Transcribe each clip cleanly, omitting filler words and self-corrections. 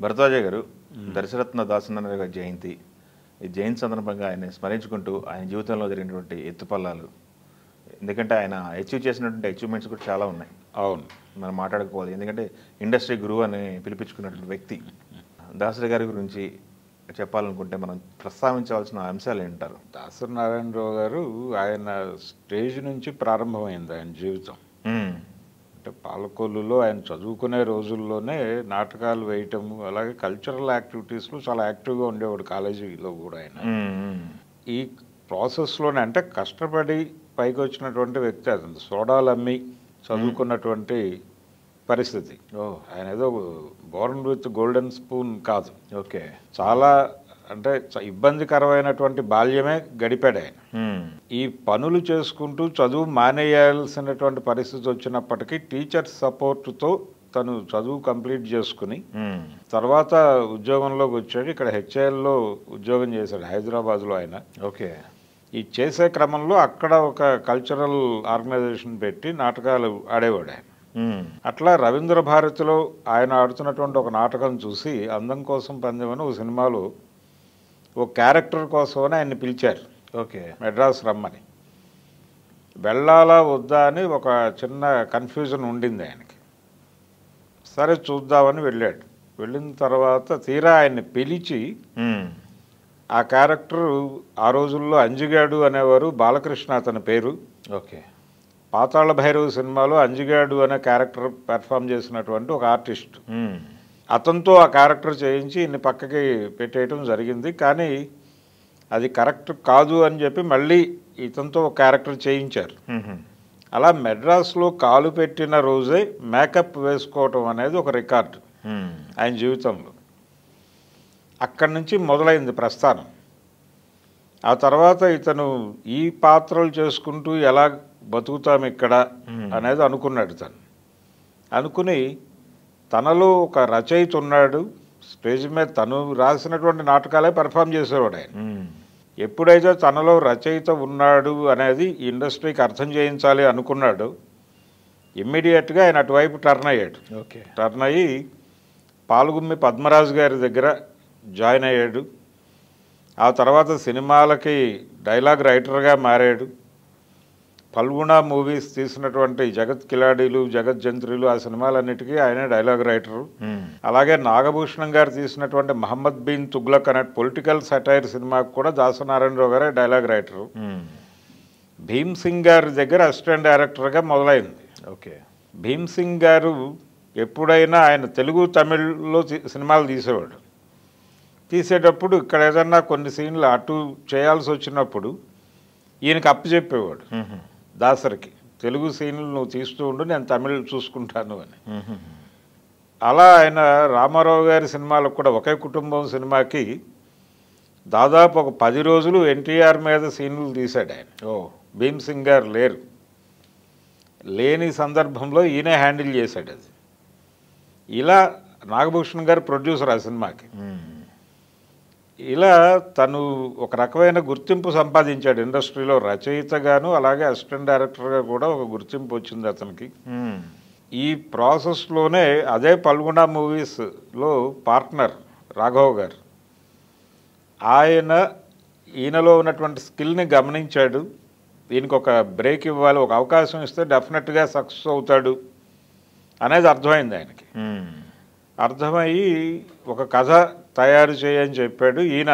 భరద్వాజ గారు దర్శరత్న దాసనారాయణ గారి జయంతి ఈ జయంతి సందర్భంగా ఆయన స్మరించుకుంటూ ఆయన జీవితంలో జరిగినటువంటి ఎత్తుపల్లాలు ఎందుకంటే ఆయన అచీవ్ చేసినటువంటి అచీవ్మెంట్స్ కూడా చాలా ఉన్నాయి. అవును, మనం మాట్లాడకపోవాలి. ఎందుకంటే ఇండస్ట్రీ గురువు అని పిలిపించుకున్నటువంటి వ్యక్తి దాసరి గారి గురించి చెప్పాలనుకుంటే మనం ప్రస్తావించవలసిన అంశాలు ఏంటారు? దాసరి నారాయణరావు గారు ఆయన స్టేజ్ నుంచి ప్రారంభమైంది ఆయన జీవితం. అంటే పాలకొల్లులో ఆయన చదువుకునే రోజుల్లోనే నాటకాలు వేయటము, అలాగే కల్చరల్ యాక్టివిటీస్లో చాలా యాక్టివ్గా ఉండేవాడు కాలేజీలో కూడా. ఆయన ఈ ప్రాసెస్లోనే అంటే కష్టపడి పైకి వచ్చినటువంటి వ్యక్తి. అతను సోడాలు అమ్మి చదువుకున్నటువంటి పరిస్థితి. ఆయన ఏదో బోర్న్ విత్ గోల్డెన్ స్పూన్ కాదు. ఓకే, చాలా అంటే ఇబ్బందికరమైనటువంటి బాల్యమే గడిపాడు ఆయన. ఈ పనులు చేసుకుంటూ చదువు మానేయాల్సినటువంటి పరిస్థితి వచ్చినప్పటికీ టీచర్ సపోర్టుతో తను చదువు కంప్లీట్ చేసుకుని తర్వాత ఉద్యోగంలోకి వచ్చాడు. ఇక్కడ హెచ్ఏఎల్లో ఉద్యోగం చేశాడు హైదరాబాద్లో ఆయన. ఓకే, ఈ చేసే క్రమంలో అక్కడ ఒక కల్చరల్ ఆర్గనైజేషన్ పెట్టి నాటకాలు ఆడేవాడు ఆయన. అట్లా రవీంద్ర భారతిలో ఆయన ఆడుతున్నటువంటి ఒక నాటకం చూసి అందం కోసం పందెమని ఒక సినిమాలో ఓ క్యారెక్టర్ కోసమని ఆయన్ని పిలిచారు. ఓకే, మెడ్రాస్ రమ్మని. వెళ్ళాలా వద్దా అని ఒక చిన్న కన్ఫ్యూజన్ ఉండింది ఆయనకి. సరే చూద్దామని వెళ్ళాడు. వెళ్ళిన తర్వాత తీరా ఆయన్ని పిలిచి ఆ క్యారెక్టర్ ఆ రోజుల్లో అంజిగాడు అనేవారు, బాలకృష్ణ అతని పేరు. ఓకే, పాతాళ భైరవ సినిమాలో అంజిగాడు అనే క్యారెక్టర్ పెర్ఫామ్ చేసినటువంటి ఒక ఆర్టిస్ట్. అతనితో ఆ క్యారెక్టర్ చేయించి ఇన్ని పక్కకి పెట్టేయటం జరిగింది. కానీ అది కరెక్ట్ కాదు అని చెప్పి మళ్ళీ ఇతనితో ఒక క్యారెక్టర్ చేయించారు. అలా మెడ్రాస్లో కాలు పెట్టిన రోజే మేకప్ వేసుకోవటం అనేది ఒక రికార్డు ఆయన జీవితంలో. అక్కడి నుంచి మొదలైంది ప్రస్థానం. ఆ తర్వాత ఇతను ఈ పాత్రలు చేసుకుంటూ ఎలా బతుకుతాం ఇక్కడ అనేది అనుకున్నాడు. తను అనుకుని తనలో ఒక రచయిత ఉన్నాడు, స్టేజ్ మీద తను రాసినటువంటి నాటకాలే పెర్ఫామ్ చేసేవాడు ఆయన. ఎప్పుడైతే తనలో రచయిత ఉన్నాడు అనేది ఇండస్ట్రీకి అర్థం చేయించాలి అనుకున్నాడు, ఇమ్మీడియట్గా ఆయన అటువైపు టర్న్ అయ్యాడు. ఓకే, టర్న్ అయ్యి పాల్గుమ్మి పద్మరాజు గారి దగ్గర జాయిన్ అయ్యాడు. ఆ తర్వాత సినిమాలకి డైలాగ్ రైటర్గా మారాడు. ఫల్గుణ మూవీస్ తీసినటువంటి జగత్ కిలాడీలు, జగత్ జంత్రులు ఆ సినిమాలన్నిటికీ ఆయనే డైలాగ్ రైటరు. అలాగే నాగభూషణం గారు తీసినటువంటి మహమ్మద్ బిన్ తుగ్లక్ అనే పొలిటికల్ సటైర్ సినిమాకు కూడా దాసనారాయణరావు గారే డైలాగ్ రైటరు. భీమ్ సింగ్ గారి దగ్గర అసిస్టెంట్ డైరెక్టర్గా మొదలైంది. ఓకే, భీమ్ సింగ్ గారు ఎప్పుడైనా ఆయన తెలుగు తమిళ్లో సినిమాలు తీసేవాడు. తీసేటప్పుడు ఇక్కడ ఏదన్నా కొన్ని సీన్లు అటు చేయాల్సి వచ్చినప్పుడు ఈయనకి అప్పు చెప్పేవాడు దాసరికి, తెలుగు సీన్లు నువ్వు తీస్తూ ఉండు, నేను తమిళ్ చూసుకుంటాను అని. అలా ఆయన రామారావు గారి సినిమాలకు కూడా ఒకే కుటుంబం సినిమాకి దాదాపు ఒక 10 రోజులు ఎన్టీఆర్ మీద సీన్లు తీశాడు ఆయన. భీమ్ సింగ్ గారు లేని సందర్భంలో ఈయనే హ్యాండిల్ చేశాడు అది. ఇలా నాగభూషణ్ గారు ప్రొడ్యూసర్ ఆ సినిమాకి. ఇలా తను ఒక రకమైన గుర్తింపు సంపాదించాడు ఇండస్ట్రీలో, రచయితగాను అలాగే అసిస్టెంట్ డైరెక్టర్గా కూడా ఒక గుర్తింపు వచ్చింది అతనికి. ఈ ప్రాసెస్లోనే అదే ఫల్గుణ మూవీస్లో పార్ట్నర్ రాఘవ్ గారు, ఈయనలో ఉన్నటువంటి స్కిల్ని గమనించాడు. ఈయనకి ఒక బ్రేక్ ఇవ్వాలి, ఒక అవకాశం ఇస్తే డెఫినెట్గా సక్సెస్ అవుతాడు అనేది అర్థమైంది ఆయనకి. అర్థమయ్యి ఒక కథ తయారు చేయని చెప్పాడు. ఈయన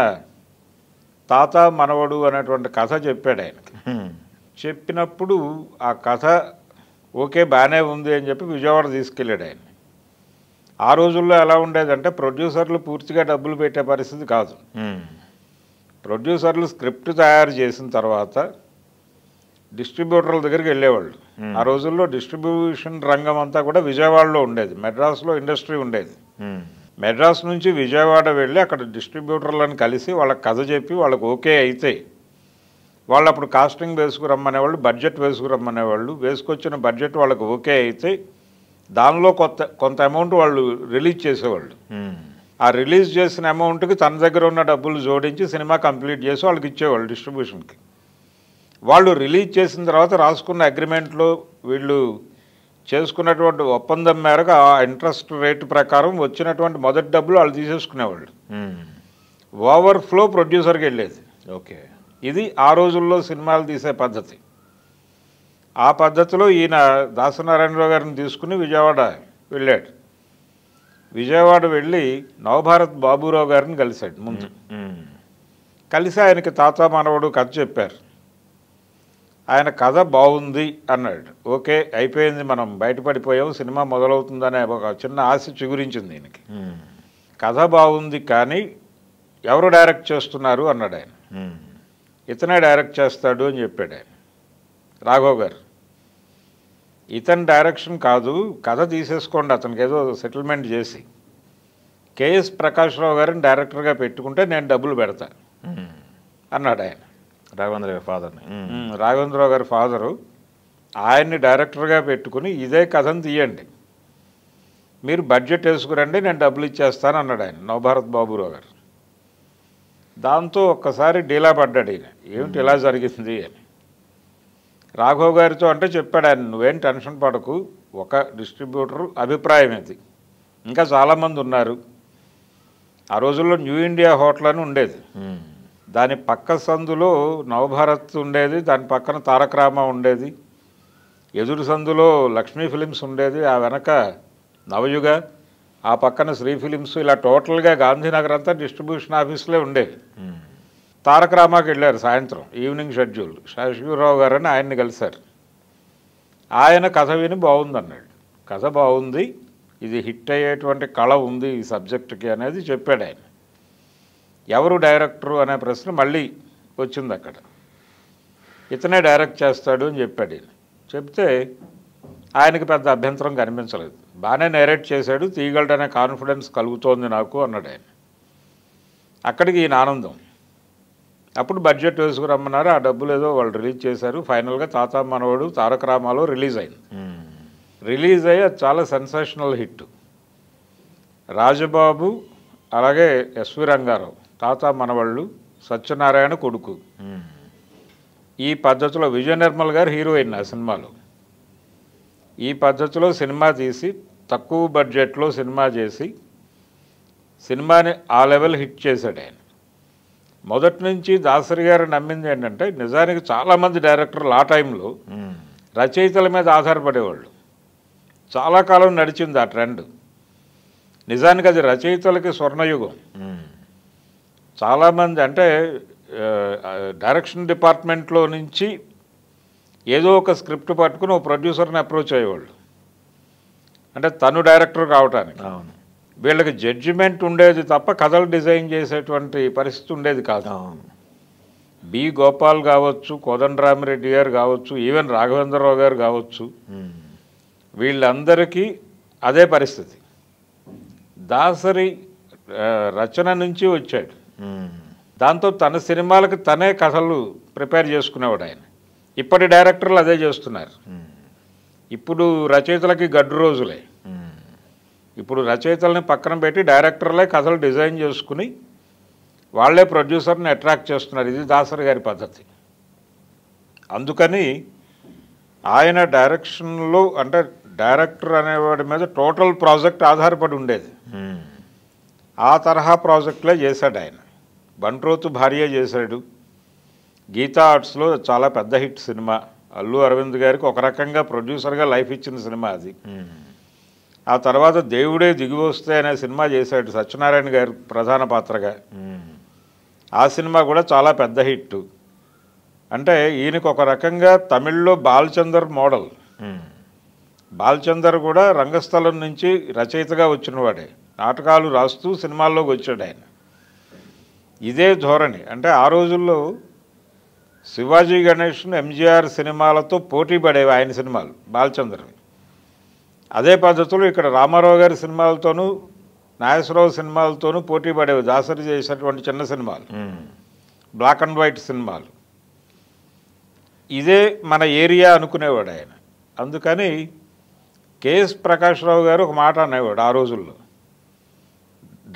తాత మనవడు అనేటువంటి కథ చెప్పాడు ఆయనకి. చెప్పినప్పుడు ఆ కథ ఓకే బాగానే ఉంది అని చెప్పి విజయవాడ తీసుకెళ్ళాడు ఆయన. ఆ రోజుల్లో ఎలా ఉండేదంటే ప్రొడ్యూసర్లు పూర్తిగా డబ్బులు పెట్టే పరిస్థితి కాదు. ప్రొడ్యూసర్లు స్క్రిప్ట్ తయారు చేసిన తర్వాత డిస్ట్రిబ్యూటర్ల దగ్గరికి వెళ్ళేవాళ్ళు. ఆ రోజుల్లో డిస్ట్రిబ్యూషన్ రంగం అంతా కూడా విజయవాడలో ఉండేది, మెడ్రాస్లో ఇండస్ట్రీ ఉండేది. మెడ్రాస్ నుంచి విజయవాడ వెళ్ళి అక్కడ డిస్ట్రిబ్యూటర్లను కలిసి వాళ్ళకి కథ చెప్పి వాళ్ళకి ఓకే అయితే వాళ్ళు అప్పుడు కాస్టింగ్ వేసుకురమ్మనేవాళ్ళు, బడ్జెట్ వేసుకురమ్మనేవాళ్ళు. వేసుకొచ్చిన బడ్జెట్ వాళ్ళకి ఓకే అయితే దానిలో కొంత అమౌంట్ వాళ్ళు రిలీజ్ చేసేవాళ్ళు. ఆ రిలీజ్ చేసిన అమౌంట్కి తన దగ్గర ఉన్న డబ్బులు జోడించి సినిమా కంప్లీట్ చేసి వాళ్ళకి ఇచ్చేవాళ్ళు డిస్ట్రిబ్యూషన్కి. వాళ్ళు రిలీజ్ చేసిన తర్వాత రాసుకున్న అగ్రిమెంట్లో వీళ్ళు చేసుకున్నటువంటి ఒప్పందం మేరకు ఆ ఇంట్రెస్ట్ రేటు ప్రకారం వచ్చినటువంటి మొదటి డబ్బులు వాళ్ళు తీసేసుకునేవాళ్ళు. ఓవర్ఫ్లో ప్రొడ్యూసర్కి వెళ్ళేది. ఓకే. ఇది ఆ రోజుల్లో సినిమాలు తీసే పద్ధతి. ఆ పద్ధతిలో ఈయన దాసనారాయణరావు గారిని తీసుకుని విజయవాడ వెళ్ళాడు. విజయవాడ వెళ్ళి నవభారత్ బాబురావు గారిని కలిశాడు ముందు. కలిసి ఆయనకి తాత మనవడు కథ చెప్పారు. ఆయన కథ బాగుంది అన్నాడు. ఓకే, అయిపోయింది, మనం బయటపడిపోయాం, సినిమా మొదలవుతుందనే ఒక చిన్న ఆశ చిగురించింది ఈయనకి. కథ బాగుంది, కానీ ఎవరు డైరెక్ట్ చేస్తున్నారు అన్నాడు ఆయన. ఇతనే డైరెక్ట్ చేస్తాడు అని చెప్పాడు ఆయన, రాఘవ్ గారు. ఇతని డైరెక్షన్ కాదు, కథ తీసేసుకోండి, అతనికి ఏదో సెటిల్మెంట్ చేసి కేఎస్ ప్రకాశ్రావు గారిని డైరెక్టర్గా పెట్టుకుంటే నేను డబ్బులు పెడతా అన్నాడు ఆయన. రాఘవేంద్ర గారి ఫాదర్ని. రాఘవేంద్రరావు గారి ఫాదరు. ఆయన్ని డైరెక్టర్గా పెట్టుకుని ఇదే కథను తీయండి, మీరు బడ్జెట్ వేసుకురండి, నేను డబ్బులు ఇచ్చేస్తాను అన్నాడు ఆయన, నవభారత్ బాబురావు గారు. దాంతో ఒక్కసారి డీలా పడ్డాడు ఈయన, ఏమిటి ఇలా జరిగింది అని. రాఘవ్ గారితో అంటే చెప్పాడు ఆయన, నువ్వేం టెన్షన్ పడకు, ఒక డిస్ట్రిబ్యూటర్ అభిప్రాయం ఇది, ఇంకా చాలామంది ఉన్నారు. ఆ రోజుల్లో న్యూ ఇండియా హోటల్ అని ఉండేది, దాని పక్క సందులో నవభారత్ ఉండేది, దాని పక్కన తారక రామ ఉండేది, ఎదురు సందులో లక్ష్మీ ఫిలిమ్స్ ఉండేది, ఆ వెనక నవయుగ, ఆ పక్కన శ్రీ ఫిలిమ్స్, ఇలా టోటల్గా గాంధీనగర్ అంతా డిస్ట్రిబ్యూషన్ ఆఫీసులే ఉండేవి. తారక రామాకి వెళ్ళారు సాయంత్రం, ఈవినింగ్ షెడ్యూల్. శశివరావు గారని ఆయన్ని కలిశారు. ఆయన కథ విని బాగుందన్నాడు, కథ బాగుంది, ఇది హిట్ అయ్యేటువంటి కళ ఉంది ఈ సబ్జెక్టుకి అనేది చెప్పాడు ఆయన. ఎవరు డైరెక్టరు అనే ప్రశ్న మళ్ళీ వచ్చింది అక్కడ. ఇతనే డైరెక్ట్ చేస్తాడు అని చెప్పాడు ఈయన. చెప్తే ఆయనకి పెద్ద అభ్యంతరం కనిపించలేదు, బాగానే నేరేట్ చేశాడు, తీయగలడనే కాన్ఫిడెన్స్ కలుగుతోంది నాకు అన్నాడు ఆయన. అక్కడికి ఈయన ఆనందం. అప్పుడు బడ్జెట్ వేసుకురమ్మన్నారు, ఆ డబ్బులు ఏదో వాళ్ళు రిలీజ్ చేశారు. ఫైనల్గా తాత మనవడు తారక రామాలో రిలీజ్ అయింది. రిలీజ్ అయ్యి అది చాలా సెన్సేషనల్ హిట్. రాజబాబు అలాగే ఎస్వి రంగారావు, తాత మనవళ్ళు, సత్యనారాయణ కొడుకు, ఈ పద్ధతిలో విజయ నిర్మల్ గారు హీరోయిన్ ఆ సినిమాలో. ఈ పద్ధతిలో సినిమా తీసి తక్కువ బడ్జెట్లో సినిమా చేసి సినిమాని ఆ లెవెల్ హిట్ చేశాడు ఆయన. మొదటి నుంచి దాసరి గారు నమ్మింది ఏంటంటే, నిజానికి చాలామంది డైరెక్టర్లు ఆ టైంలో రచయితల మీద ఆధారపడేవాళ్ళు. చాలా కాలం నడిచింది ఆ ట్రెండ్. నిజానికి అది రచయితలకి స్వర్ణయుగం. చాలామంది అంటే డైరెక్షన్ డిపార్ట్మెంట్లో నుంచి ఏదో ఒక స్క్రిప్ట్ పట్టుకుని ఒక ప్రొడ్యూసర్ని అప్రోచ్ అయ్యేవాళ్ళు, అంటే తను డైరెక్టర్ కావటానికి. వీళ్ళకి జడ్జిమెంట్ ఉండేది తప్ప కథలు డిజైన్ చేసేటువంటి పరిస్థితి ఉండేది కాదు. బి గోపాల్ కావచ్చు, కోదండరామిరెడ్డి గారు కావచ్చు, ఈవెన్ రాఘవేంద్రరావు గారు కావచ్చు, వీళ్ళందరికీ అదే పరిస్థితి. దాసరి రచన నుంచి వచ్చాడు. దాంతో తన సినిమాలకు తనే కథలు ప్రిపేర్ చేసుకునేవాడు ఆయన. ఇప్పటి డైరెక్టర్లు అదే చేస్తున్నారు. ఇప్పుడు రచయితలకి గడ్డు రోజులే. ఇప్పుడు రచయితల్ని పక్కన పెట్టి డైరెక్టర్లే కథలు డిజైన్ చేసుకుని వాళ్ళే ప్రొడ్యూసర్ని అట్రాక్ట్ చేస్తున్నారు. ఇది దాసరి గారి పద్ధతి. అందుకని ఆయన డైరెక్షన్లో అంటే డైరెక్టర్ అనేవాడి మీద టోటల్ ప్రాజెక్ట్ ఆధారపడి ఉండేది. ఆ తరహా ప్రాజెక్టులే చేశాడు ఆయన. బంట్రోతు భార్య చేశాడు. గీతా ఆర్ట్స్లో చాలా పెద్ద హిట్ సినిమా. అల్లు అరవింద్ గారికి ఒక రకంగా ప్రొడ్యూసర్గా లైఫ్ ఇచ్చిన సినిమా అది. ఆ తర్వాత దేవుడే దిగివస్తే అనే సినిమా చేశాడు, సత్యనారాయణ గారు ప్రధాన పాత్రగా. ఆ సినిమా కూడా చాలా పెద్ద హిట్. అంటే ఈయనకు ఒక రకంగా తమిళ్లో బాలచందర్ మోడల్. బాలచందర్ కూడా రంగస్థలం నుంచి రచయితగా వచ్చినవాడే, నాటకాలు రాస్తూ సినిమాల్లోకి వచ్చాడు ఆయన. ఇదే ధోరణి. అంటే ఆ రోజుల్లో శివాజీ గణేషన్, ఎంజీఆర్ సినిమాలతో పోటీ పడేవి ఆయన సినిమాలు, బాలచందర్వి. అదే పద్ధతిలో ఇక్కడ రామారావు గారి సినిమాలతోనూ నాగేశ్వరరావు సినిమాలతోనూ పోటీ పడేవి దాసరి చేసినటువంటి చిన్న సినిమాలు, బ్లాక్ అండ్ వైట్ సినిమాలు. ఇదే మన ఏరియా అనుకునేవాడు ఆయన. అందుకని కేఎస్ ప్రకాశ్రావు గారు ఒక మాట అనేవాడు ఆ రోజుల్లో,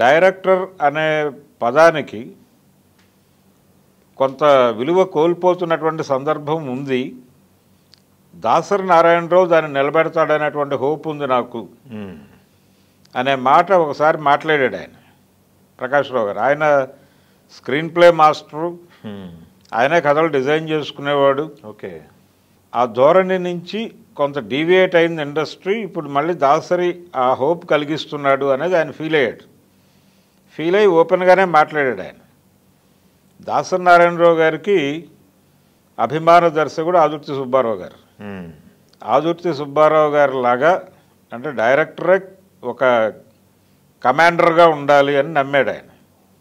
డైరెక్టర్ అనే పదానికి కొంత విలువ కోల్పోతున్నటువంటి సందర్భం ఉంది, దాసరి నారాయణరావు దాన్ని నిలబెడతాడనేటువంటి హోప్ ఉంది నాకు అనే మాట ఒకసారి మాట్లాడాడు ఆయన, ప్రకాష్ రావు గారు. ఆయన స్క్రీన్ ప్లే మాస్టరు, ఆయనే కథలు డిజైన్ చేసుకునేవాడు. ఓకే. ఆ ధోరణి నుంచి కొంత డీవియేట్ అయింది ఇండస్ట్రీ. ఇప్పుడు మళ్ళీ దాసరి ఆ హోప్ కలిగిస్తున్నాడు అనేది ఆయన ఫీల్ అయ్యాడు. ఫీల్ అయ్యి ఓపెన్గానే మాట్లాడాడు ఆయన. దాసరి నారాయణరావు గారికి అభిమాన దర్శకుడు ఆదుర్తి సుబ్బారావు గారు. ఆదుర్తి సుబ్బారావు గారు లాగా అంటే డైరెక్టరే ఒక కమాండర్గా ఉండాలి అని నమ్మాడు ఆయన.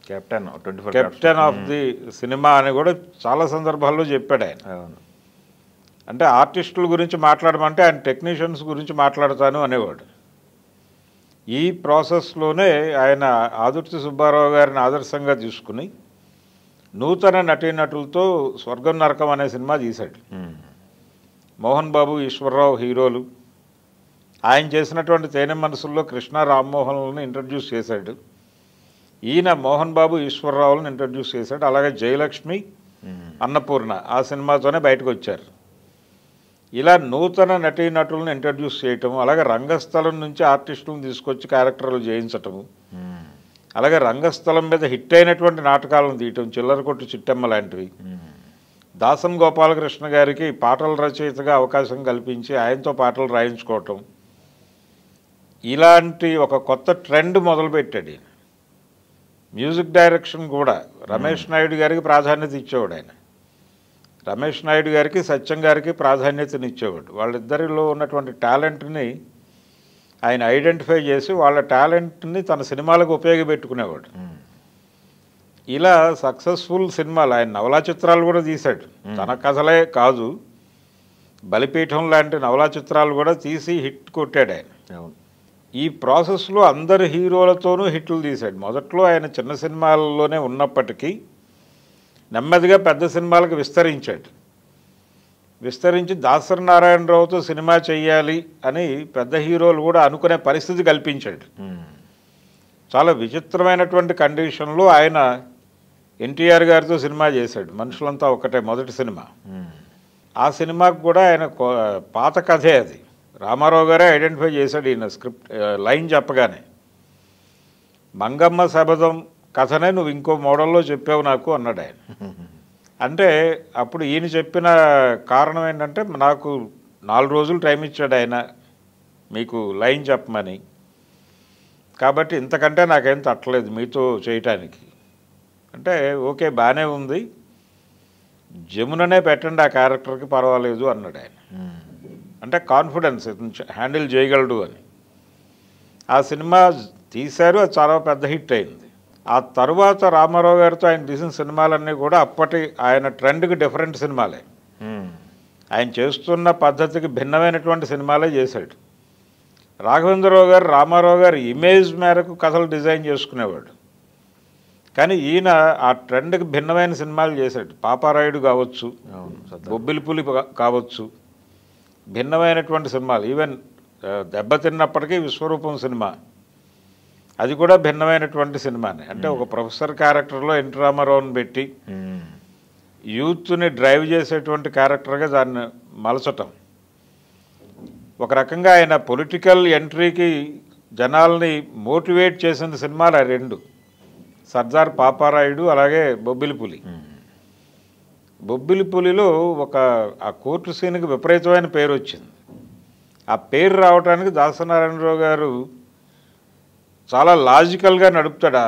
కెప్టెన్ ఆఫ్ ది సినిమా అని కూడా చాలా సందర్భాల్లో చెప్పాడు ఆయన. అంటే ఆర్టిస్టుల గురించి మాట్లాడమంటే ఆయన టెక్నీషియన్స్ గురించి మాట్లాడతాను అనేవాడు. ఈ ప్రాసెస్లోనే ఆయన ఆదుర్తి సుబ్బారావు గారిని ఆదర్శంగా తీసుకుని నూతన నటీనటులతో స్వర్గం నరకం అనే సినిమా తీశాడు. మోహన్ బాబు, ఈశ్వరరావు హీరోలు. ఆయన చేసినటువంటి తేనె మనసుల్లో కృష్ణ, రామ్మోహన్లను ఇంట్రడ్యూస్ చేశాడు. ఈయన మోహన్ బాబు, ఈశ్వరరావులను ఇంట్రడ్యూస్ చేశాడు. అలాగే జయలక్ష్మి, అన్నపూర్ణ ఆ సినిమాతోనే బయటకు వచ్చారు. ఇలా నూతన నటీనటులను ఇంట్రడ్యూస్ చేయటం, అలాగే రంగస్థలం నుంచి ఆర్టిస్టులను తీసుకొచ్చి క్యారెక్టర్లు చేయించటము, అలాగే రంగస్థలం మీద హిట్ అయినటువంటి నాటకాలను తీయటం, చిల్లరకొట్టు చిట్టమ్మ లాంటివి. దాసం గోపాలకృష్ణ గారికి పాటల రచయితగా అవకాశం కల్పించి ఆయనతో పాటలు రాయించుకోవటం, ఇలాంటి ఒక కొత్త ట్రెండ్ మొదలుపెట్టాడు ఈయన. మ్యూజిక్ డైరెక్షన్ కూడా రమేష్ నాయుడు గారికి ప్రాధాన్యత ఇచ్చేవాడు ఆయన. రమేష్ నాయుడు గారికి, సత్యం గారికి ప్రాధాన్యతనిచ్చేవాడు. వాళ్ళిద్దరిలో ఉన్నటువంటి టాలెంట్ని ఆయన ఐడెంటిఫై చేసి వాళ్ళ టాలెంట్ని తన సినిమాలకు ఉపయోగపెట్టుకునేవాడు. ఇలా సక్సెస్ఫుల్ సినిమాలు, ఆయన నవలా చిత్రాలు కూడా తీశాడు. తన కథలే కాదు, బలిపీఠం లాంటి నవలా చిత్రాలు కూడా తీసి హిట్ కొట్టాడు ఆయన. ఈ ప్రాసెస్లో అందరు హీరోలతోనూ హిట్లు తీశాడు. మొదట్లో ఆయన చిన్న సినిమాల్లోనే ఉన్నప్పటికీ నెమ్మదిగా పెద్ద సినిమాలకు విస్తరించాడు. విస్తరించి దాసరి నారాయణరావుతో సినిమా చెయ్యాలి అని పెద్ద హీరోలు కూడా అనుకునే పరిస్థితి కల్పించాడు. చాలా విచిత్రమైనటువంటి కండిషన్లో ఆయన ఎన్టీఆర్ గారితో సినిమా చేశాడు, మనుషులంతా ఒకటే, మొదటి సినిమా. ఆ సినిమాకు కూడా ఆయన పాత కథే అది. రామారావు గారే ఐడెంటిఫై చేశాడు ఈయన స్క్రిప్ట్ లైన్ చెప్పగానే. మంగమ్మ శబదం కథనే నువ్వు ఇంకో మోడల్లో చెప్పావు నాకు అన్నాడు ఆయన. అంటే అప్పుడు ఈయన చెప్పిన కారణం ఏంటంటే, నాకు 4 రోజులు టైం ఇచ్చాడు ఆయన మీకు లైన్ చెప్పమని, కాబట్టి ఇంతకంటే నాకేం తట్టలేదు మీతో చేయటానికి. అంటే ఓకే, బాగానే ఉంది, జముననే పెట్టండి ఆ క్యారెక్టర్కి, పర్వాలేదు అన్నాడు ఆయన. అంటే కాన్ఫిడెన్స్, హ్యాండిల్ చేయగలడు అని. ఆ సినిమా తీశారు, అది చాలా పెద్ద హిట్ అయింది. ఆ తరువాత రామారావు గారితో ఆయన తీసిన సినిమాలన్నీ కూడా అప్పటి ఆయన ట్రెండ్కి డిఫరెంట్ సినిమాలే. ఆయన చేస్తున్న పద్ధతికి భిన్నమైనటువంటి సినిమాలే చేశాడు. రాఘవేంద్రరావు గారు రామారావు గారు ఇమేజ్ మేరకు కథలు డిజైన్ చేసుకునేవాడు. కానీ ఈయన ఆ ట్రెండ్కి భిన్నమైన సినిమాలు చేశాడు. పాపారాయుడు కావచ్చు, బొబ్బిలిపులి కావచ్చు, భిన్నమైనటువంటి సినిమాలు. ఈవెన్ దెబ్బతిన్నప్పటికీ విశ్వరూపం సినిమా, అది కూడా భిన్నమైనటువంటి సినిమానే. అంటే ఒక ప్రొఫెసర్ క్యారెక్టర్లో ఎన్టీ రామారావుని పెట్టి యూత్ని డ్రైవ్ చేసేటువంటి క్యారెక్టర్గా దాన్ని మలచటం. ఒక రకంగా ఆయన పొలిటికల్ ఎంట్రీకి జనాల్ని మోటివేట్ చేసిన సినిమాలు ఆ 2, సర్దార్ పాపారాయుడు అలాగే బొబ్బిలిపులి. బొబ్బిలిపులిలో ఆ కోర్టు సీన్కి విపరీతమైన పేరు వచ్చింది. ఆ పేరు రావడానికి దాసనారాయణరావు గారు చాలా లాజికల్గా నడుపుతాడు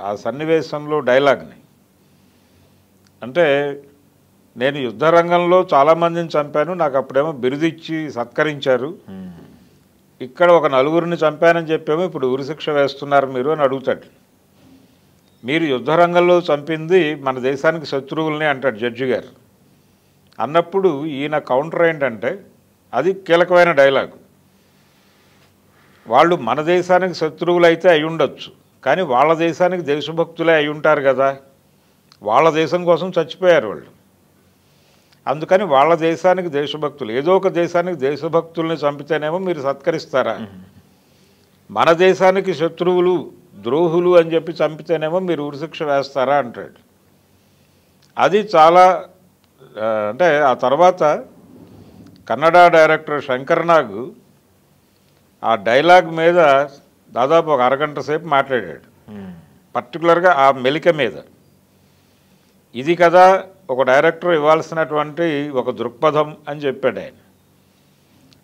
ఆ సన్నివేశంలో డైలాగ్ని. అంటే నేను యుద్ధ రంగంలో చాలామందిని చంపాను, నాకు అప్పుడేమో బిరుదిచ్చి సత్కరించారు, ఇక్కడ ఒక 4గురిని చంపానని చెప్పేమో ఇప్పుడు ఉరిశిక్ష వేస్తున్నారు మీరు అని అడుగుతాడు. మీరు యుద్ధ రంగంలో చంపింది మన దేశానికి శత్రువుల్ని అంటాడు జడ్జి గారు. అన్నప్పుడు ఈయన కౌంటర్ ఏంటంటే, అది కీలకమైన డైలాగు, వాళ్ళు మన దేశానికి శత్రువులు అయితే అయి ఉండొచ్చు, కానీ వాళ్ళ దేశానికి దేశభక్తులే అయి ఉంటారు కదా, వాళ్ళ దేశం కోసం చచ్చిపోయారు వాళ్ళు, అందుకని వాళ్ళ దేశానికి దేశభక్తులు, ఏదో ఒక దేశానికి దేశభక్తుల్ని చంపితేనేమో మీరు సత్కరిస్తారా, మన దేశానికి శత్రువులు ద్రోహులు అని చెప్పి చంపితేనేమో మీరు ఉరిశిక్ష వేస్తారా అంటాడు. అది చాలా అంటే ఆ తర్వాత కన్నడ డైరెక్టర్ శంకర్ నాగ్ ఆ డైలాగ్ మీద దాదాపు ఒక అరగంట సేపు మాట్లాడాడు, పర్టికులర్గా ఆ మెలిక మీద. ఇది కదా ఒక డైరెక్టర్ ఇవ్వాల్సినటువంటి ఒక దృక్పథం అని చెప్పాడు ఆయన.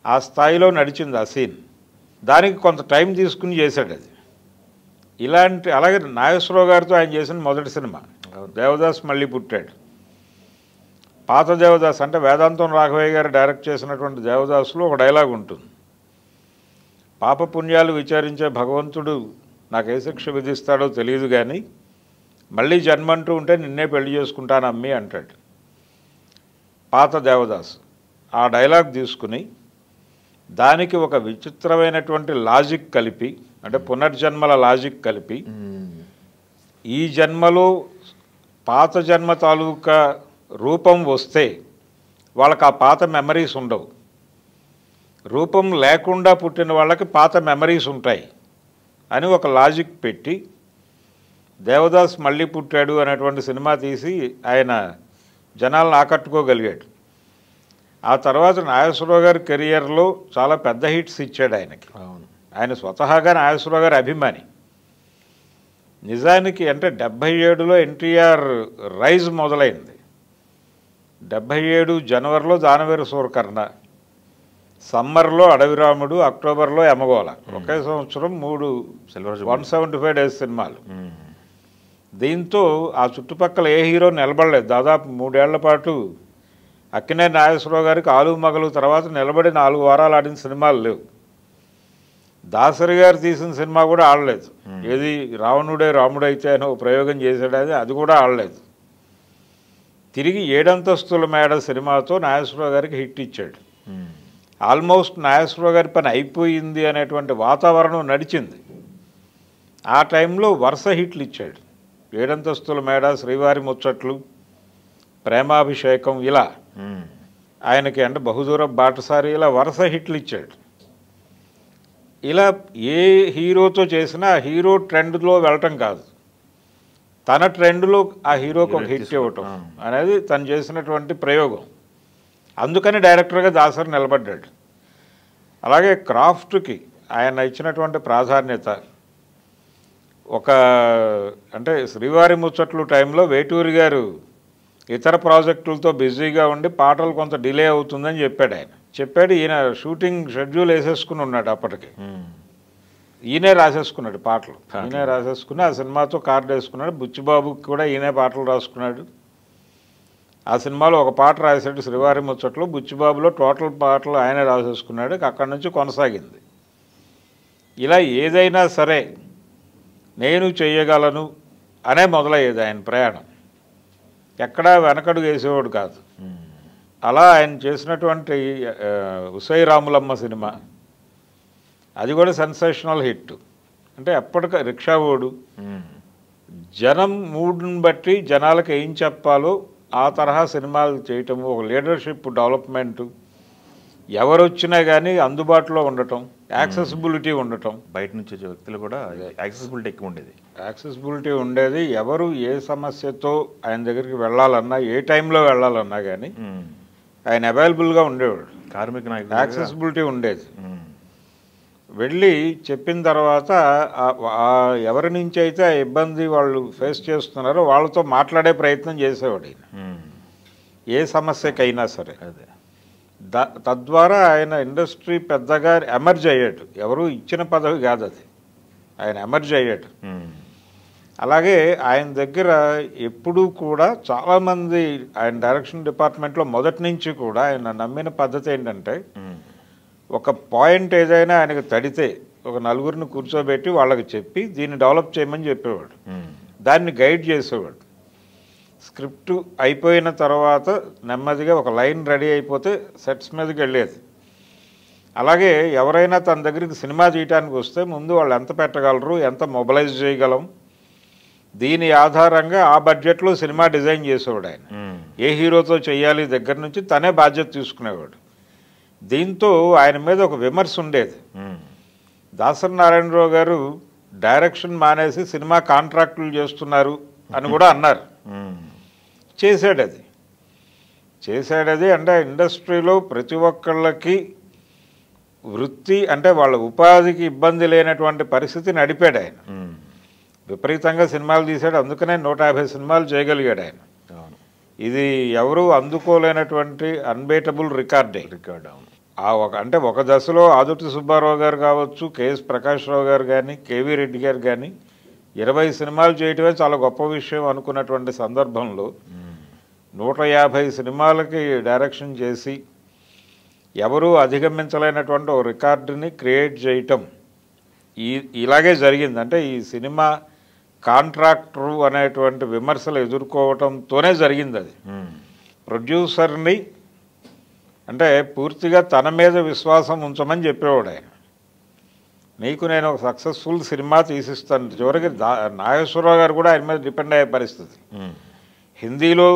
ఆ స్థాయిలో నడిచింది ఆ సీన్. దానికి కొంత టైం తీసుకుని చేశాడు అది. ఇలాంటి అలాగే నాగేశ్వరరావు గారితో ఆయన చేసిన మొదటి సినిమా దేవదాస్ మళ్ళీ పుట్టాడు. పాత దేవదాస్ అంటే వేదాంతం రాఘవయ్య గారు డైరెక్ట్ చేసినటువంటి దేవదాసులో ఒక డైలాగ్ ఉంటుంది, పాప పుణ్యాలు విచారించే భగవంతుడు నాకు ఏ శిక్ష విధిస్తాడో తెలియదు కానీ మళ్ళీ జన్మంటూ ఉంటే నిన్నే పెళ్లి చేసుకుంటాను అమ్మి అంటాడు. పాత దేవదాస్ ఆ డైలాగ్ తీసుకుని దానికి ఒక విచిత్రమైనటువంటి లాజిక్ కలిపి, అంటే పునర్జన్మల లాజిక్ కలిపి, ఈ జన్మలో పాత జన్మ తాలూకా రూపం వస్తే వాళ్ళకి ఆ పాత మెమరీస్ ఉండవు, రూపం లేకుండా పుట్టిన వాళ్ళకి పాత మెమరీస్ ఉంటాయి అని ఒక లాజిక్ పెట్టి దేవదాస్ మళ్ళీ పుట్టాడు అనేటువంటి సినిమా తీసి ఆయన జనాలను ఆకట్టుకోగలిగాడు. ఆ తర్వాత నాగేశ్వరరావు గారి కెరియర్లో చాలా పెద్ద హిట్స్ ఇచ్చాడు ఆయనకి. ఆయన స్వతహాగా నాగేశ్వరరావు గారి అభిమాని. నిజానికి అంటే 77లో ఎన్టీఆర్ రైజ్ మొదలైంది. 77 జనవరిలో దానవీర సూరకర్ణ, సమ్మర్లో అడవిరాముడు, అక్టోబర్లో యమగోళ. ఒకే సంవత్సరం 3 175 డేస్ సినిమాలు. దీంతో ఆ చుట్టుపక్కల ఏ హీరో నిలబడలేదు. దాదాపు 3 ఏళ్ల పాటు అక్కినేని నాగేశ్వరరావు గారికి ఆలు మగలు తర్వాత నిలబడి 4 వారాలు ఆడిన సినిమాలు లేవు. దాసరి గారు తీసిన సినిమా కూడా ఆడలేదు. ఏది రావణుడే రాముడైతే అని ఒక ప్రయోగం చేశాడు, అది కూడా ఆడలేదు. తిరిగి 7 అంతస్తుల మేడ సినిమాతో నాగేశ్వరరావు గారికి హిట్ ఇచ్చాడు. ఆల్మోస్ట్ నాగేశ్వరరావు గారి పని అయిపోయింది అనేటువంటి వాతావరణం నడిచింది. ఆ టైంలో వరుస హిట్లు ఇచ్చాడు. 7 అంతస్తుల మేడ, శ్రీవారి ముచ్చట్లు, ప్రేమాభిషేకం, ఇలా ఆయనకి అంటే బహుదూర బాటసారి, ఇలా వరుస హిట్లు ఇచ్చాడు. ఇలా ఏ హీరోతో చేసినా ఆ హీరో ట్రెండ్లో వెళ్ళటం కాదు, తన ట్రెండ్లో ఆ హీరోకి ఒక హిట్ ఇవ్వటం అనేది తను చేసినటువంటి ప్రయోగం. అందుకని డైరెక్టర్గా దాసరి నిలబడ్డాడు. అలాగే క్రాఫ్ట్కి ఆయన ఇచ్చినటువంటి ప్రాధాన్యత, ఒక అంటే శ్రీవారి ముచ్చట్లు టైంలో వేటూరి గారు ఇతర ప్రాజెక్టులతో బిజీగా ఉండి పాటలు కొంత డిలే అవుతుందని చెప్పాడు. ఈయన షూటింగ్ షెడ్యూల్ వేసేసుకుని ఉన్నాడు. అప్పటికి ఈయనే రాసేసుకున్నాడు పాటలు, ఈయనే రాసేసుకుని ఆ సినిమాతో కార్డు వేసుకున్నాడు. బుచ్చిబాబుకి కూడా ఈయనే పాటలు రాసుకున్నాడు. ఆ సినిమాలో ఒక పాట రాశాడు శ్రీవారి ముచ్చట్లు, బుచ్చిబాబులో టోటల్ పాటలు ఆయనే రాసేసుకున్నాడు. అక్కడి నుంచి కొనసాగింది. ఇలా ఏదైనా సరే నేను చేయగలను అనే మొదలయ్యేది ఆయన ప్రయాణం. ఎక్కడా వెనకడుగు వేసేవాడు కాదు. అలా ఆయన చేసినటువంటి ఉసై రాములమ్మ సినిమా, అది కూడా సెన్సేషనల్ హిట్. అంటే ఎప్పటిక రిక్షా ఓడు, జనం మూడ్ని బట్టి జనాలకు ఏం చెప్పాలో ఆ తరహా సినిమాలు చేయటము, ఒక లీడర్షిప్ డెవలప్మెంటు, ఎవరు వచ్చినా కానీ అందుబాటులో ఉండటం, యాక్సెసిబిలిటీ ఉండటం. బయట నుంచి వచ్చే వ్యక్తులు కూడా యాక్సెసిబిలిటీ ఎక్కువ ఉండేది. యాక్సెసిబిలిటీ ఉండేది. ఎవరు ఏ సమస్యతో ఆయన దగ్గరికి వెళ్ళాలన్నా, ఏ టైంలో వెళ్ళాలన్నా కానీ ఆయన అవైలబుల్గా ఉండేవాడు. కార్మిక నాయకుడు యాక్సెసిబిలిటీ ఉండేది. వెళ్ళి చెప్పిన తర్వాత ఎవరి నుంచి అయితే ఆ ఇబ్బంది వాళ్ళు ఫేస్ చేస్తున్నారో వాళ్ళతో మాట్లాడే ప్రయత్నం చేసేవాడు ఆయన, ఏ సమస్యకైనా సరే. అదే తద్వారా ఆయన ఇండస్ట్రీ పెద్దగా ఎమర్జ్ అయ్యాడు. ఎవరు ఇచ్చిన పదవి కాదు అది, ఆయన ఎమర్జ్ అయ్యాడు. అలాగే ఆయన దగ్గర ఎప్పుడూ కూడా చాలామంది ఆయన డైరెక్షన్ డిపార్ట్మెంట్లో మొదటి నుంచి కూడా ఆయన నమ్మిన పద్ధతి ఏంటంటే, ఒక పాయింట్ ఏదైనా ఆయనకు తడితే ఒక నలుగురిని కూర్చోబెట్టి వాళ్ళకి చెప్పి దీన్ని డెవలప్ చేయమని చెప్పేవాడు, దాన్ని గైడ్ చేసేవాడు. స్క్రిప్ట్ అయిపోయిన తర్వాత నెమ్మదిగా ఒక లైన్ రెడీ అయిపోతే సెట్స్ మీదకి వెళ్ళేది. అలాగే ఎవరైనా తన దగ్గరికి సినిమా తీయటానికి వస్తే ముందు వాళ్ళు ఎంత పెట్టగలరు, ఎంత మొబిలైజ్ చేయగలం, దీని ఆధారంగా ఆ బడ్జెట్లో సినిమా డిజైన్ చేసేవాడు ఆయన. ఏ హీరోతో చేయాలి దగ్గర నుంచి తనే బాధ్యత తీసుకునేవాడు. దీంతో ఆయన మీద ఒక విమర్శ ఉండేది. దాసరి నారాయణరావు గారు డైరెక్షన్ మానేసి సినిమా కాంట్రాక్టులు చేస్తున్నారు అని కూడా అన్నారు. చేశాడు అది. చేశాడది. అంటే ఇండస్ట్రీలో ప్రతి ఒక్కళ్ళకి వృత్తి అంటే వాళ్ళ ఉపాధికి ఇబ్బంది లేనటువంటి పరిస్థితి నడిపాడు ఆయన. విపరీతంగా సినిమాలు తీశాడు, అందుకనే 150 సినిమాలు చేయగలిగాడు ఆయన. ఇది ఎవరు అందుకోలేనటువంటి అన్బేటబుల్ రికార్డ్. అవును. అంటే ఒక దశలో ఆదుర్తి సుబ్బారావు గారు కావచ్చు, కెఎస్ ప్రకాశ్రావు గారు కానీ, కేవీ రెడ్డి గారు కానీ 20 సినిమాలు చేయటమే చాలా గొప్ప విషయం అనుకున్నటువంటి సందర్భంలో 150 సినిమాలకి డైరెక్షన్ చేసి ఎవరూ అధిగమించలేనటువంటి ఒక రికార్డుని క్రియేట్ చేయటం ఇలాగే జరిగింది. అంటే ఈ సినిమా కాంట్రాక్టరు అనేటువంటి విమర్శలు ఎదుర్కోవటంతోనే జరిగింది. అది ప్రొడ్యూసర్ని అంటే పూర్తిగా తన మీద విశ్వాసం ఉంచమని చెప్పేవాడు ఆయన. నీకు నేను ఒక సక్సెస్ఫుల్ సినిమా తీసిస్తాను. చివరికి నాగేశ్వరరావు గారు కూడా ఆయన మీద డిపెండ్ అయ్యే పరిస్థితి. హిందీలో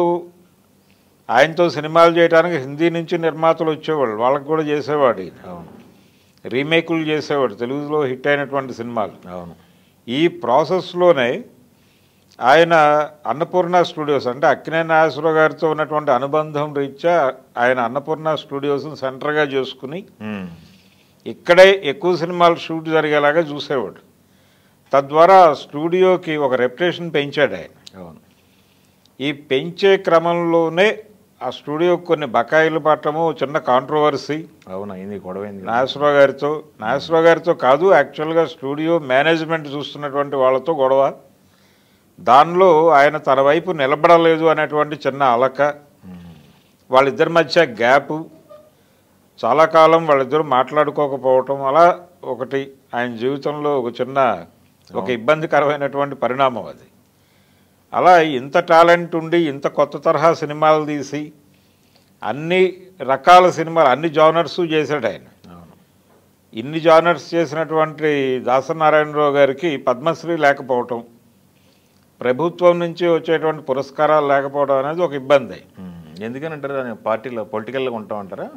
ఆయనతో సినిమాలు చేయడానికి హిందీ నుంచి నిర్మాతలు వచ్చేవాళ్ళు, వాళ్ళకి కూడా చేసేవాడు ఈయన. రీమేకులు చేసేవాడు తెలుగులో హిట్ అయినటువంటి సినిమాలు. అవును. ఈ ప్రాసెస్లోనే ఆయన అన్నపూర్ణ స్టూడియోస్ అంటే అక్కినేని నాగేశ్వరరావు గారితో ఉన్నటువంటి అనుబంధం రీత్యా ఆయన అన్నపూర్ణ స్టూడియోస్ని సెంటర్గా చేసుకుని ఇక్కడే ఎక్కువ సినిమాలు షూట్ జరిగేలాగా చూసేవాడు. తద్వారా స్టూడియోకి ఒక రెప్యుటేషన్ పెంచాడు ఆయన. అవును. ఈ పెంచే క్రమంలోనే ఆ స్టూడియోకి కొన్ని బకాయిలు పట్టము, చిన్న కాంట్రవర్సీ. అవునా, ఇది గొడవైంది నాగేశ్వరరావు గారితో కాదు, యాక్చువల్గా స్టూడియో మేనేజ్మెంట్ చూస్తున్నటువంటి వాళ్ళతో గొడవ. దానిలో ఆయన తన వైపు నిలబడలేదు అనేటువంటి చిన్న అలక, వాళ్ళిద్దరి మధ్య గ్యాపు, చాలా కాలం వాళ్ళిద్దరూ మాట్లాడుకోకపోవటం, అలా ఒకటి ఆయన జీవితంలో ఒక ఇబ్బందికరమైనటువంటి పరిణామం అది. అలా ఇంత టాలెంట్ ఉండి ఇంత కొత్త తరహా సినిమాలు తీసి అన్ని రకాల సినిమాలు అన్ని జానర్స్ చేశాడు ఆయన. ఇన్ని జానర్స్ చేసినటువంటి దాసనారాయణరావు గారికి పద్మశ్రీ లేకపోవటం, ప్రభుత్వం నుంచి వచ్చేటువంటి పురస్కారాలు లేకపోవడం అనేది ఒక ఇబ్బంది. ఎందుకని అంటారు, పార్టీలో పొలిటికల్గా ఉంటామంటారా?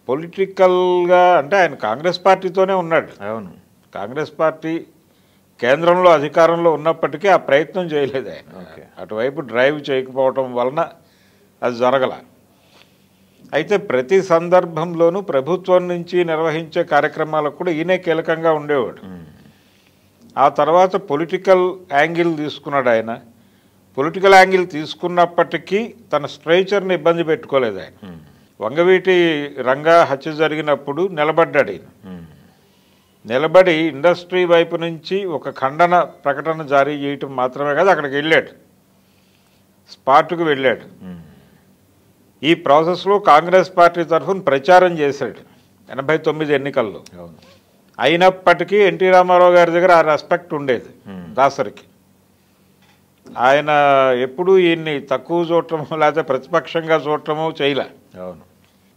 పొలిటికల్గా అంటే ఆయన కాంగ్రెస్ పార్టీతోనే ఉన్నాడు. అవును. కాంగ్రెస్ పార్టీ కేంద్రంలో అధికారంలో ఉన్నప్పటికీ ఆ ప్రయత్నం చేయలేదు ఆయన. అటువైపు డ్రైవ్ చేయకపోవటం వలన అది జరగల. అయితే ప్రతి సందర్భంలోనూ ప్రభుత్వం నుంచి నిర్వహించే కార్యక్రమాలకు కూడా ఈయనే కీలకంగా ఉండేవాడు. ఆ తర్వాత పొలిటికల్ యాంగిల్ తీసుకున్నాడు ఆయన. పొలిటికల్ యాంగిల్ తీసుకున్నప్పటికీ తన స్ట్రైచర్ని ఇబ్బంది పెట్టుకోలేదు ఆయన. వంగవీటి రంగా హత్య జరిగినప్పుడు నిలబడ్డాడు ఈయన. నిలబడి ఇండస్ట్రీ వైపు నుంచి ఒక ఖండన ప్రకటన జారీ చేయటం మాత్రమే కాదు, అక్కడికి వెళ్ళాడు, స్పాట్కు వెళ్ళాడు. ఈ ప్రాసెస్లో కాంగ్రెస్ పార్టీ తరఫున ప్రచారం చేశాడు 89 ఎన్నికల్లో. అయినప్పటికీ ఎన్టీ రామారావు గారి దగ్గర ఆ రెస్పెక్ట్ ఉండేది దాసరికి. ఆయన ఎప్పుడూ ఈయన్ని తక్కువ చూడటమో లేకపోతే ప్రతిపక్షంగా చూడటమో చేయలే. అవును.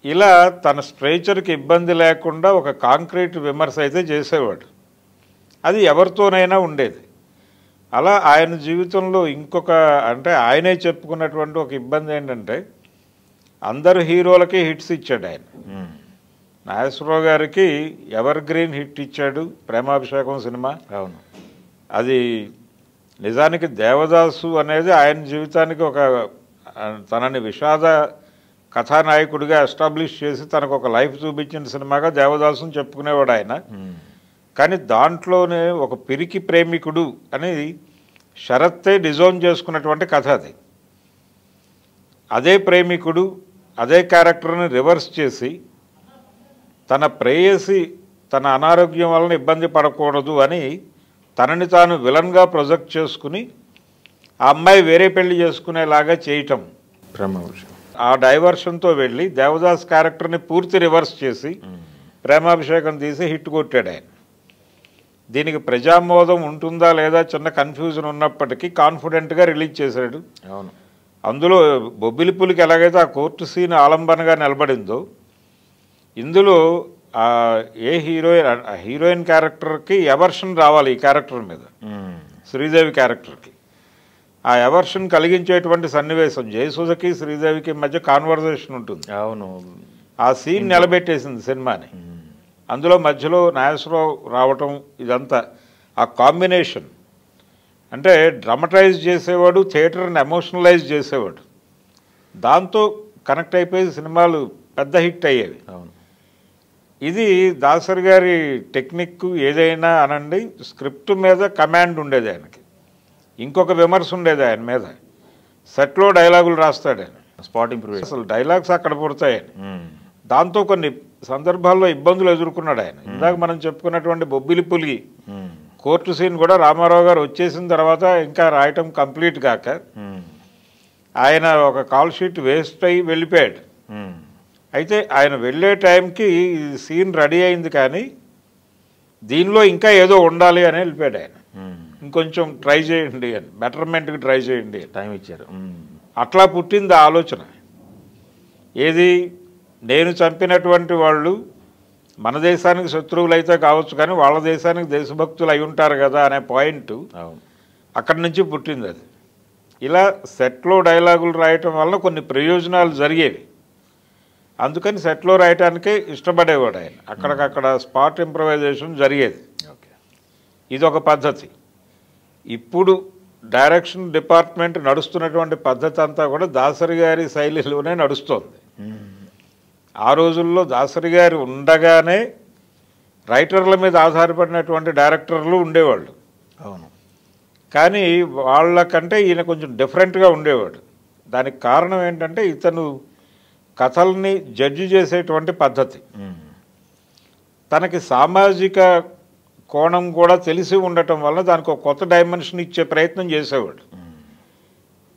ఇలా తన స్ట్రైచర్కి ఇబ్బంది లేకుండా ఒక కాంక్రీట్ విమర్శ అయితే చేసేవాడు. అది ఎవరితోనైనా ఉండేది. అలా ఆయన జీవితంలో ఇంకొక అంటే ఆయనే చెప్పుకున్నటువంటి ఒక ఇబ్బంది ఏంటంటే అందరు హీరోలకి హిట్స్ ఇచ్చాడు ఆయన. నాగేశ్వరరావు గారికి ఎవర్ గ్రీన్ హిట్ ఇచ్చాడు ప్రేమాభిషేకం సినిమా. అవును. అది నిజానికి దేవదాసు అనేది ఆయన జీవితానికి ఒక తనని విషాద కథానాయకుడిగా ఎస్టాబ్లిష్ చేసి తనకు ఒక లైఫ్ చూపించిన సినిమాగా దేవదాసుని చెప్పుకునేవాడు ఆయన. కానీ దాంట్లోనే ఒక పిరికి ప్రేమికుడు అనేది శరత్తే డిజైన్ చేసుకున్నటువంటి కథ అది. అదే ప్రేమికుడు అదే క్యారెక్టర్ని రివర్స్ చేసి తన ప్రేయసి తన అనారోగ్యం వలన ఇబ్బంది పడకూడదు అని తనని తాను విలన్గా ప్రొజెక్ట్ చేసుకుని ఆ అమ్మాయి వేరే పెళ్లి చేసుకునేలాగా చేయటం, ఆ డైవర్షన్తో వెళ్ళి దేవదాస్ క్యారెక్టర్ని పూర్తి రివర్స్ చేసి ప్రేమాభిషేకం తీసి హిట్ కొట్టాడు ఆయన. దీనికి ప్రజామోదం ఉంటుందా లేదా చిన్న కన్ఫ్యూజన్ ఉన్నప్పటికీ కాన్ఫిడెంట్గా రిలీజ్ చేశాడు. అవును. అందులో బొబ్బిలిపులికి ఎలాగైతే ఆ కోర్టు సీన్ ఆలంబనగా నిలబడిందో ఇందులో ఏ హీరోయిన్ క్యారెక్టర్కి ఎవర్షన్ రావాలి ఈ క్యారెక్టర్ మీద, శ్రీదేవి క్యారెక్టర్కి. ఆ ఎవర్షన్ కలిగించేటువంటి సన్నివేశం జయసుధకి శ్రీదేవికి మధ్య కాన్వర్జేషన్ ఉంటుంది. అవును. ఆ సీన్ నిలబెట్టేసింది సినిమాని. అందులో మధ్యలో నాగేశ్వరరావు రావటం, ఇదంతా ఆ కాంబినేషన్ అంటే డ్రమటైజ్ చేసేవాడు, థియేటర్ని ఎమోషనలైజ్ చేసేవాడు. దాంతో కనెక్ట్ అయిపోయి సినిమాలు పెద్ద హిట్ అయ్యేవి. అవును. ఇది దాసరి గారి టెక్నిక్ ఏదైనా అనండి, స్క్రిప్ట్ మీద కమాండ్ ఉండేది ఆయనకి. ఇంకొక విమర్శ ఉండేది ఆయన మీద, సెట్లో డైలాగులు రాస్తాడు ఆయన, స్పాట్ ఇంప్రూవ్. అసలు డైలాగ్స్ అక్కడ పుడతాయని. దాంతో కొన్ని సందర్భాల్లో ఇబ్బందులు ఎదుర్కొన్నాడు ఆయన. ఇందాక మనం చెప్పుకున్నటువంటి బొబ్బిలి పులి కోర్టు సీన్ కూడా రామారావు గారు వచ్చేసిన తర్వాత ఇంకా రాయటం కంప్లీట్ కాక ఆయన ఒక కాల్ షీట్ వేస్ట్ అయ్యి వెళ్ళిపోయాడు. అయితే ఆయన వెళ్ళే టైంకి సీన్ రెడీ అయింది, కానీ దీనిలో ఇంకా ఏదో ఉండాలి అని వెళ్ళిపోయాడు ఆయన. ఇంకొంచెం ట్రై చేయండి అని, బెటర్మెంట్కి ట్రై చేయండి టైం ఇచ్చారు. అట్లా పుట్టింది ఆ ఆలోచన. ఏది, నేను చంపినటువంటి వాళ్ళు మన దేశానికి శత్రువులు అయితే కావచ్చు, కానీ వాళ్ళ దేశానికి దేశభక్తులు అయి ఉంటారు కదా అనే పాయింట్ అక్కడి నుంచి పుట్టింది అది. ఇలా సెట్లో డైలాగులు రాయటం వల్ల కొన్ని ప్రయోజనాలు జరిగేవి. అందుకని సెట్లో రాయటానికే ఇష్టపడేవాడు ఆయన. అక్కడికక్కడ స్పాట్ ఇంప్రవైజేషన్ జరిగేది. ఇది ఒక పద్ధతి. ఇప్పుడు డైరెక్షన్ డిపార్ట్మెంట్ నడుస్తున్నటువంటి పద్ధతి అంతా కూడా దాసరి గారి శైలిలోనే నడుస్తోంది. ఆ రోజుల్లో దాసరి గారు ఉండగానే రైటర్ల మీద ఆధారపడినటువంటి డైరెక్టర్లు ఉండేవాళ్ళు. అవును. కానీ వాళ్ళకంటే ఈయన కొంచెం డిఫరెంట్గా ఉండేవాడు. దానికి కారణం ఏంటంటే ఇతను కథల్ని జడ్జి చేసేటువంటి పద్ధతి. తనకి సామాజిక కోణం కూడా తెలిసి ఉండటం వల్ల దానికి ఒక కొత్త డైమెన్షన్ ఇచ్చే ప్రయత్నం చేసేవాడు.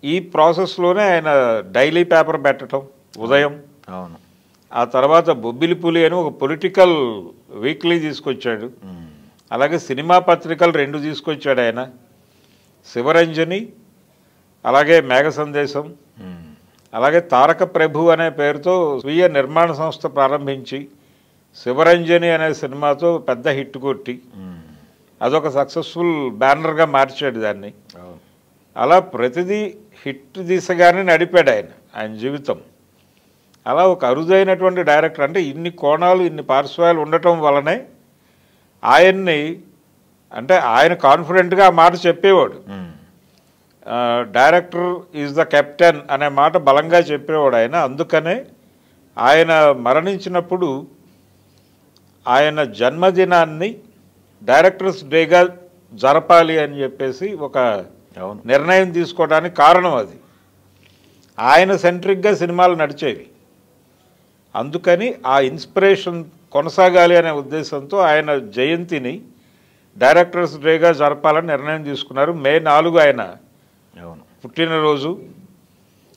ఈ ప్రాసెస్లోనే ఆయన డైలీ పేపర్ పెట్టడం ఉదయం. అవును. ఆ తర్వాత బొబ్బిలి పులి అని ఒక పొలిటికల్ వీక్లీ తీసుకొచ్చాడు. అలాగే సినిమా పత్రికలు 2 తీసుకొచ్చాడు ఆయన, శివరంజని అలాగే మేఘ సందేశం. అలాగే తారక ప్రభు అనే పేరుతో స్వీయ నిర్మాణ సంస్థ ప్రారంభించి శివరంజని అనే సినిమాతో పెద్ద హిట్ కొట్టి అదొక సక్సెస్ఫుల్ బ్యానర్గా మార్చాడు దాన్ని. అలా ప్రతిదీ హిట్ దిశగానే నడిపాడు ఆయన జీవితం. అలా ఒక అరుదైనటువంటి డైరెక్టర్, అంటే ఇన్ని కోణాలు ఇన్ని పార్శ్వాలు ఉండటం వలనే ఆయన్ని, అంటే ఆయన కాన్ఫిడెంట్గా ఆ మాట చెప్పేవాడు. డైరెక్టర్ ఈజ్ ద కెప్టెన్ అనే మాట బలంగా చెప్పేవాడు ఆయన. అందుకనే ఆయన మరణించినప్పుడు ఆయన జన్మదినాన్ని డైరెక్టర్స్ డేగా జరపాలి అని చెప్పేసి ఒక నిర్ణయం తీసుకోవడానికి కారణం అది. ఆయన సెంట్రిక్గా సినిమాలు నడిచేవి. అందుకని ఆ ఇన్స్పిరేషన్ కొనసాగాలి అనే ఉద్దేశంతో ఆయన జయంతిని డైరెక్టర్స్ డేగా జరపాలని నిర్ణయం తీసుకున్నారు. మే 4 ఆయన పుట్టినరోజు,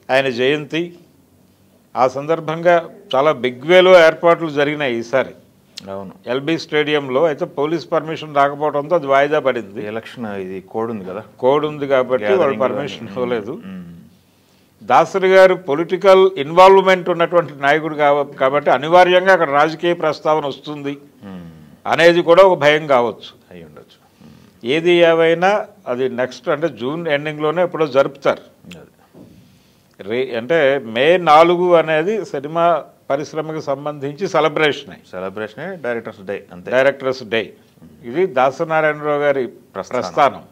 ఆయన జయంతి. ఆ సందర్భంగా చాలా బిగ్ వేలో ఏర్పాట్లు జరిగినాయి ఈసారి. అవును. ఎల్బీ స్టేడియంలో. అయితే పోలీస్ పర్మిషన్ రాకపోవడంతో అది వాయిదా పడింది. ఎలక్షన్ ఇది కోడ్ ఉంది కదా, కోడ్ ఉంది కాబట్టి వాళ్ళు పర్మిషన్ ఇవ్వలేదు. దాసరి గారు పొలిటికల్ ఇన్వాల్వ్మెంట్ ఉన్నటువంటి నాయకుడు కాబట్టి అనివార్యంగా అక్కడ రాజకీయ ప్రస్తావన వస్తుంది అనేది కూడా ఒక భయం కావచ్చు, అయి ఉండొచ్చు. ఏది ఏవైనా అది నెక్స్ట్ అంటే జూన్ ఎండింగ్లోనే ఎప్పుడో జరుపుతారు. అంటే మే 4 అనేది సినిమా పరిశ్రమకు సంబంధించి సెలబ్రేషనే డైరెక్టర్స్ డే. అంతే, డైరెక్టర్స్ డే. ఇది దాసనారాయణరావు గారి ప్రస్థానం.